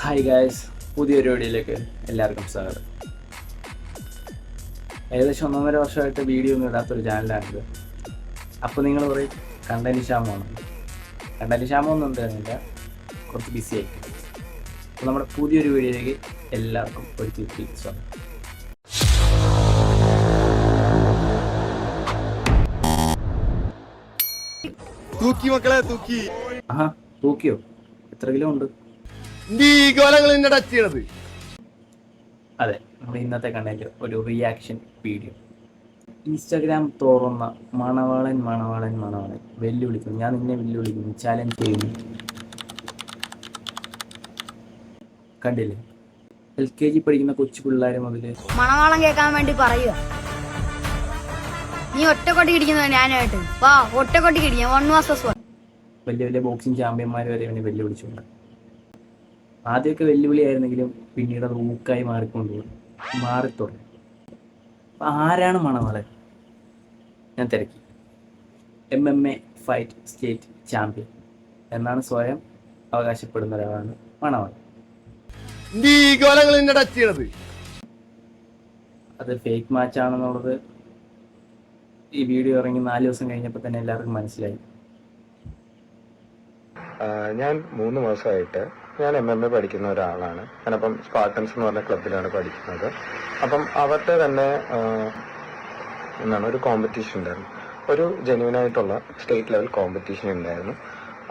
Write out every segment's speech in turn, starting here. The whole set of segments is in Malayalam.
ഹായ് ഗായ്സ്, പുതിയൊരു വീഡിയോയിലേക്ക് എല്ലാവർക്കും സ്വാഗതം. ഏകദേശം 1.5 വർഷമായിട്ട് വീഡിയോ ഒന്നും ഇടാത്തൊരു ചാനലാണിത്. അപ്പോൾ നിങ്ങൾ പറയും കണ്ടന്റ് ക്ഷാമമാണ്. കണ്ടന്റ് ക്ഷാമമൊന്നും ഉണ്ടായിരുന്നില്ല, കുറച്ച് ബിസി ആയി. അപ്പോൾ നമ്മുടെ പുതിയൊരു വീഡിയോയിലേക്ക് എല്ലാവർക്കും ഒരു തിരിച്ച് സ്വാഗതം. തൂക്കി മക്കളെ തൂക്കി. ആഹാ, തൂക്കിയോ? എത്ര കിലോ ഉണ്ട്? അതെ, നമ്മുടെ ഇന്നത്തെ കണ്ടന്റ് ഒരു റിയാക്ഷൻ വീഡിയോ. ഇൻസ്റ്റാഗ്രാം തുറന്ന മണവാളൻ വെല്ലുവിളിക്കുന്നു. ഞാൻ നിന്നെ വെല്ലുവിളിക്കുന്നു, ചാലഞ്ച് ചെയ്യുന്നു. കണ്ടില്ലേ? LKG പഠിക്കുന്ന കൊച്ചു പിള്ളേർ മുതൽ മണവാളം കേൾക്കാൻ വേണ്ടി പറയുക. നീ ഒറ്റക്കൊട്ടി കിടിക്കുന്നത് ഞാനായിട്ട് വാ, ഒറ്റക്കൊട്ടി കിടിക്കാം. 1 vs 1. വലിയ വലിയ ബോക്സിംഗ് ചാമ്പ്യന്മാർ വരെ ഇവനെ വെല്ലുവിളിച്ചുകൊണ്ട്. ആദ്യമൊക്കെ വെല്ലുവിളിയായിരുന്നെങ്കിലും പിന്നീട് അത് ഊക്കായി മാറിത്തുടങ്ങി. അപ്പം ആരാണ് മണവാളൻ? ഞാൻ തിരക്കി. MMA ഫൈറ്റ് സ്റ്റേറ്റ് ചാമ്പ്യൻ എന്നാണ് സ്വയം അവകാശപ്പെടുന്ന ഒരാളാണ് മണവാളൻ. അത് ഫേക്ക് മാച്ചാണെന്നുള്ളത് ഈ വീഡിയോ ഇറങ്ങി 4 ദിവസം കഴിഞ്ഞപ്പോൾ തന്നെ എല്ലാവർക്കും മനസ്സിലായി. ഞാൻ 3 മാസമായിട്ട് ഞാൻ MMA പഠിക്കുന്ന ഒരാളാണ്. ഞാനപ്പം സ്പാർട്ടൻസ് എന്ന് പറഞ്ഞ ക്ലബിലാണ് പഠിക്കുന്നത്. അപ്പം അവരുടെ തന്നെ ഒരു കോമ്പറ്റീഷൻ ഉണ്ടായിരുന്നു. ഒരു ജെന്യൂനായിട്ടുള്ള സ്റ്റേറ്റ് ലെവൽ കോമ്പറ്റീഷൻ ഉണ്ടായിരുന്നു.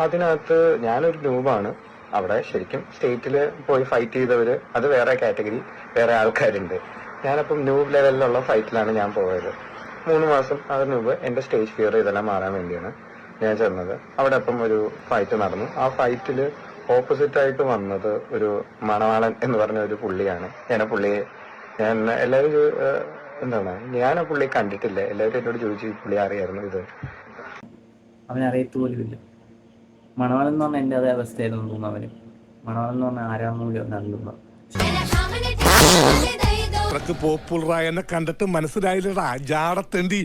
അതിനകത്ത് ഞാനൊരു ന്യൂബാണ്. അവിടെ ശരിക്കും സ്റ്റേറ്റിൽ പോയി ഫൈറ്റ് ചെയ്തവര് അത് വേറെ കാറ്റഗറി, വേറെ ആൾക്കാരുണ്ട്. ഞാനപ്പം ന്യൂബ് ലെവലിലുള്ള ഫൈറ്റിലാണ് ഞാൻ പോയത്. 3 മാസം അതിന് മുമ്പ് എന്റെ സ്റ്റേജ് ഫിയർ ഇതെല്ലാം മാറാൻ വേണ്ടിയാണ് ഞാൻ ചെന്നത്. അവിടെ അപ്പം ഒരു ഫൈറ്റ് നടന്നു. ആ ഫൈറ്റില് ഓപ്പോസിറ്റ് ആയിട്ട് വന്നത് ഒരു മണവാളൻ എന്ന് പറഞ്ഞ ഒരു പുള്ളിയാണ്. ഞാൻ എല്ലാവരും ഞാൻ ആ പുള്ളിയെ കണ്ടിട്ടില്ല. എല്ലാവരും എന്നോട് ചോദിച്ചു ഈ പുള്ളി അറിയായിരുന്നു. ഇത് അവനറിയത്ത് പോലുമില്ല. മണവാളൻ എന്ന് പറഞ്ഞാൽ എൻ്റെ അതേ അവസ്ഥയായിരുന്നു തോന്നുന്നു. അവന് മണവാളൻ എന്ന് പറഞ്ഞാൽ ആരാണെന്ന് അറിയുന്നു. പോപ്പുലറായെന്നെ കണ്ടിട്ട് മനസ്സിലായില്ലടാ ജാടത്തേണ്ടി.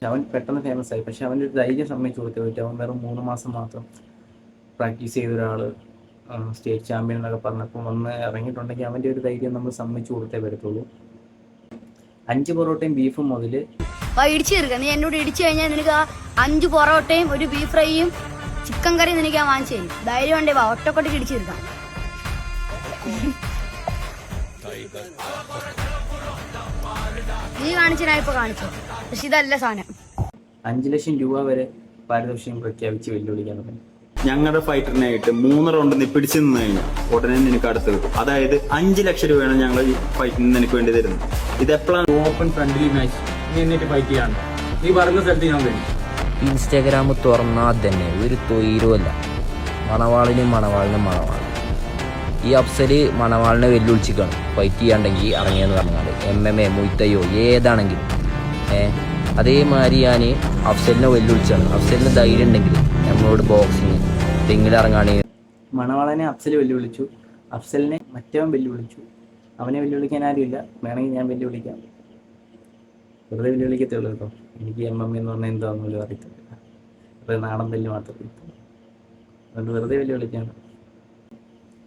അവൻ പെട്ടെന്ന് ഫേമസ് ആയി. പക്ഷെ അവൻ്റെ ഒരു ധൈര്യം സമ്മതിച്ചു കൊടുത്തേ പറ്റും. അവൻ വെറും 3 മാസം മാത്രം പ്രാക്ടീസ് ചെയ്ത ഒരാൾ സ്റ്റേറ്റ് ചാമ്പ്യൻ എന്നൊക്കെ പറഞ്ഞപ്പോൾ വന്ന് ഇറങ്ങിയിട്ടുണ്ടെങ്കിൽ അവൻ്റെ ഒരു ധൈര്യം നമ്മൾ സമ്മതിച്ചു കൊടുത്തേ പറ്റത്തുള്ളൂ. 5 പൊറോട്ടയും ബീഫും മുതൽ ഇടിച്ചു തീർക്കാം. നീ എന്നോട് ഇടിച്ചു കഴിഞ്ഞാൽ നിനക്ക് 5 പൊറോട്ടയും ഒരു ബീഫ് ഫ്രൈയും ചിക്കൻ കറിയും നിനക്ക് ഞാൻ വാങ്ങിച്ചു തരും. ധൈര്യം ഉണ്ടേ വാ, ഒറ്റക്കൊട്ടി ഇടിച്ചു തീർക്കാം. നീ കാണിച്ചു, ഞാൻ ഇപ്പൊ കാണിച്ചു. പക്ഷെ ഇതല്ല സാധനം. 5 ലക്ഷം രൂപ വരെ പാരിതോഷികം പ്രഖ്യാപിച്ച് വെല്ലുവിളിക്കാൻ തുടങ്ങി. ഞങ്ങളുടെ ഫൈറ്ററിനായിട്ട് 3 റൗണ്ട് നീ പിടിച്ചു നിന്ന് കഴിഞ്ഞാൽ ഉടനെ നിനക്ക് അടുത്ത് കിട്ടും. അതായത് 5 ലക്ഷം രൂപയാണ് ഞങ്ങൾ ഈ ഫൈറ്റിന് നിനക്ക് വേണ്ടി തരുന്നത്. ഇത് എപ്പോഴാണ് ഓപ്പൺ ഫ്രണ്ട്ലി മാച്ച്. നീ എന്നിട്ട് ഫൈറ്റ് ചെയ്യാൻ നീ പറഞ്ഞ സ്ഥലത്ത് ഞാൻ വരും. ഇൻസ്റ്റാഗ്രാം തുറന്നാൽ തന്നെ ഒരു തൊയിലുമല്ല. മണവാളിനും ഈ അഫ്സല് മണവാളിനെ വെല്ലുവിളിച്ചിക്കാണ്. ഫൈറ്റ് ചെയ്യാണ്ടെങ്കിൽ ഇറങ്ങിയെന്ന് പറഞ്ഞാൽ MMA മുയ്ത്തയ്യോ ഏതാണെങ്കിലും അതേമാതിരി ഞാൻ അഫ്സലിനെ വെല്ലുവിളിച്ചാണ്. അഫ്സലിന് ധൈര്യം ഉണ്ടെങ്കിൽ നമ്മളോട് ബോക്സിങ് തെങ്ങിലിറങ്ങാണ്. മണവാളനെ അഫ്സൽ വെല്ലുവിളിച്ചു, അഫ്സലിനെ മറ്റവൻ വെല്ലുവിളിച്ചു. അവനെ വെല്ലുവിളിക്കാൻ ആരുമില്ല. വേണമെങ്കിൽ ഞാൻ വെല്ലുവിളിക്കാം. വെറുതെ വെല്ലുവിളിക്കത്തുള്ളൂ കേട്ടോ. എനിക്ക് MMA എന്ന് പറഞ്ഞാൽ എന്താണെന്ന് പോലും അറിയത്തില്ല. വെറുതെ നാടൻ വെല്ലു മാത്രമേ. അതുകൊണ്ട് വെറുതെ വെല്ലുവിളിക്കാണ്.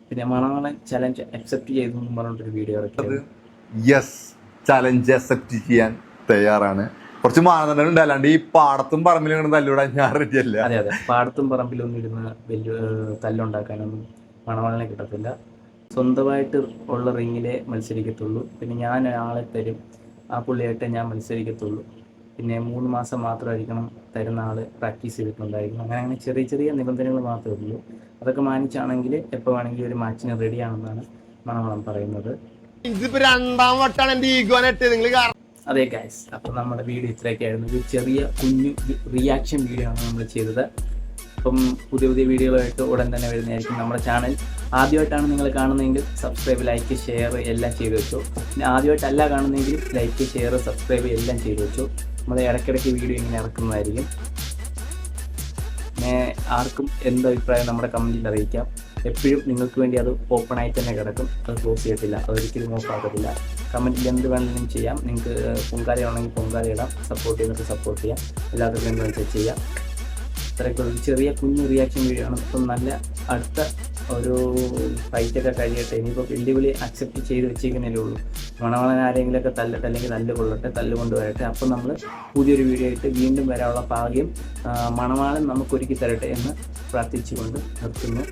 പിന്നെ മണവാളൻ ചലഞ്ച് അക്സെപ്റ്റ് ചെയ്തു എന്ന് പറഞ്ഞിട്ടൊരു വീഡിയോ ഇറക്കിയത്. യെസ്, ചലഞ്ച് അക്സെപ്റ്റ് ചെയ്യാൻ തയ്യാറാണ്. കുറച്ച് മാനദണ്ഡം ഉണ്ട്. അല്ലാണ്ട് ഈ പാടത്തും പറമ്പിലും തല്ലിവിടാൻ ഞാൻ റെഡിയല്ല. അതെ, പാടത്തും പറമ്പിലൊന്നും ഇരുന്ന് വലിയ തല്ലുണ്ടാക്കാനൊന്നും മണവാളനെ കിട്ടത്തില്ല. സ്വന്തമായിട്ട് ഉള്ള റിങ്ങിലേ മത്സരിക്കത്തുള്ളൂ. പിന്നെ ഞാൻ ആളെ തരും, ആ പുള്ളിയായിട്ട് ഞാൻ മത്സരിക്കത്തുള്ളൂ. പിന്നെ 3 മാസം മാത്രമായിരിക്കണം തരുന്ന ആൾ പ്രാക്ടീസ് ചെയ്തിട്ടുണ്ടായിരിക്കണം. അങ്ങനെ ചെറിയ ചെറിയ നിബന്ധനകൾ മാത്രമേ ഉള്ളൂ. അതൊക്കെ മാനിച്ചാണെങ്കിൽ എപ്പോൾ വേണമെങ്കിലും ഒരു മാച്ചിന് റെഡിയാണെന്നാണ് മണവാളൻ പറയുന്നത്. അതെ ഗൈസ്, അപ്പം നമ്മുടെ വീഡിയോ ഇത്രയൊക്കെയായിരുന്നു. ഒരു ചെറിയ കുഞ്ഞു റിയാക്ഷൻ വീഡിയോ ആണ് നമ്മൾ ചെയ്തത്. അപ്പം പുതിയ വീഡിയോകളായിട്ട് ഉടൻ തന്നെ വരുന്നതായിരിക്കും. നമ്മുടെ ചാനൽ ആദ്യമായിട്ടാണ് നിങ്ങൾ കാണുന്നതെങ്കിൽ സബ്സ്ക്രൈബ്, ലൈക്ക്, ഷെയർ എല്ലാം ചെയ്തു വെച്ചു. പിന്നെ ആദ്യമായിട്ടല്ല കാണുന്നതെങ്കിൽ ലൈക്ക്, ഷെയർ, സബ്സ്ക്രൈബ് എല്ലാം ചെയ്തു വെച്ചു. നമ്മൾ ഇടയ്ക്കിടയ്ക്ക് വീഡിയോ ഇങ്ങനെ ഇറക്കുന്നതായിരിക്കും. പിന്നെ ആർക്കും എന്തഭിപ്രായം നമ്മുടെ കമൻറ്റിൽ അറിയിക്കാം. എപ്പോഴും നിങ്ങൾക്ക് വേണ്ടി അത് ഓപ്പൺ ആയിട്ട് തന്നെ കിടക്കും. അത് ക്ലോസ് ചെയ്യത്തില്ല, അതൊരിക്കലും ഓഫ് ആക്കത്തില്ല. കമൻറ്റിൽ എന്ത് വേണമെങ്കിലും ചെയ്യാം. നിങ്ങൾക്ക് പൊങ്കാലയാണെങ്കിൽ പൊങ്കാല ഇടാം, സപ്പോർട്ട് ചെയ്യുന്നവർക്ക് സപ്പോർട്ട് ചെയ്യാം, എല്ലാവർക്കും എന്ത് വെച്ചാൽ ചെയ്യാം. ഇത്രയൊക്കെ ഒരു ചെറിയ കുഞ്ഞു റിയാക്ഷൻ വീഡിയോ ആണ്. ഇപ്പം നല്ല അടുത്ത ഒരു ഫൈറ്റൊക്കെ കഴിയട്ടെ. ഇനിയിപ്പോൾ വെല്ലുവിളി അക്സെപ്റ്റ് ചെയ്ത് വെച്ചിരിക്കുന്നതേ ഉള്ളൂ. മണവാളൻ ആരെങ്കിലുമൊക്കെ തല്ലട്ടെ, അല്ലെങ്കിൽ തല്ല് കൊള്ളട്ടെ, തല്ല് കൊണ്ടുവരട്ടെ. അപ്പം നമ്മൾ പുതിയൊരു വീഡിയോ ആയിട്ട് വീണ്ടും വരാനുള്ള ഭാഗ്യം മണവാളൻ നമുക്കൊരുക്കി തരട്ടെ എന്ന് പ്രാർത്ഥിച്ചുകൊണ്ട് നിർത്തുന്നു.